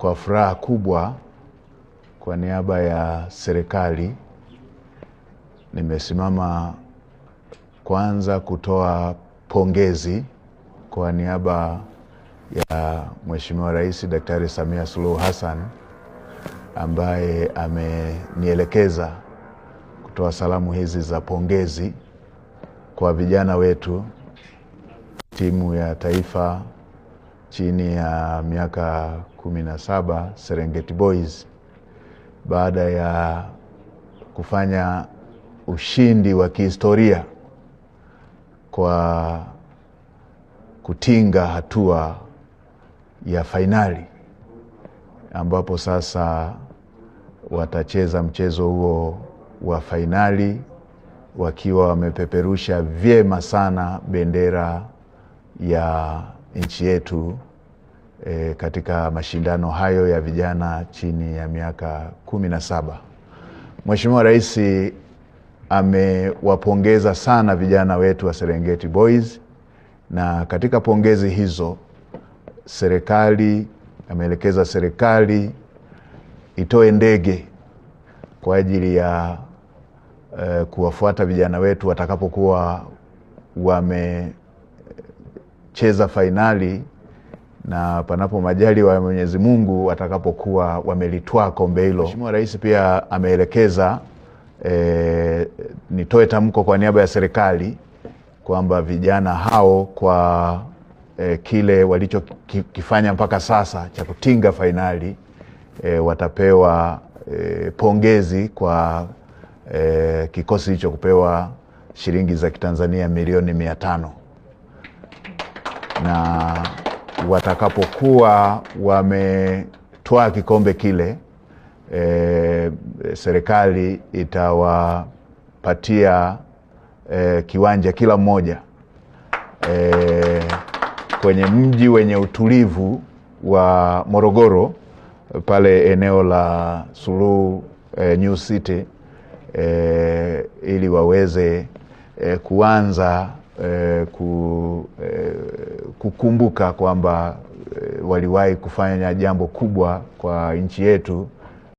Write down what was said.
Kwa furaha kubwa, kwa niaba ya serikali nimesimama kwanza kutoa pongezi kwa niaba ya Mheshimiwa Rais Daktari Samia Suluhu Hassan ambaye amenielekeza kutoa salamu hizi za pongezi kwa vijana wetu, timu ya taifa chini ya miaka 17 Serengeti Boys, baada ya kufanya ushindi wa kihistoria kwa kutinga hatua ya fainali, ambapo sasa watacheza mchezo huo wa fainali wakiwa wamepeperusha vyema sana bendera ya nchi yetu katika mashindano hayo ya vijana chini ya miaka 17. Mheshimiwa Rais amewapongeza sana vijana wetu wa Serengeti Boys, na katika pongezi hizo ameelekeza serikali itoe ndege kwa ajili ya kuwafuata vijana wetu watakapokuwa wamecheza fainali, na panapo majaliwa ya Mwenyezi Mungu watakapokuwa wamelitwaa kombe hilo. Mheshimiwa Rais pia ameelekeza nitoe tamko kwa niaba ya serikali kwamba vijana hao kwa kile walichokifanya mpaka sasa cha kutinga fainali watapewa pongezi kwa kikosi hicho kupewa shilingi za Kitanzania milioni 500, na watakapokuwa wametwaa kikombe kile serikali itawapatia kiwanja kila mmoja kwenye mji wenye utulivu wa Morogoro, pale eneo la Suluhu New City, ili waweze kuanza kukumbuka kwamba waliwahi kufanya jambo kubwa kwa nchi yetu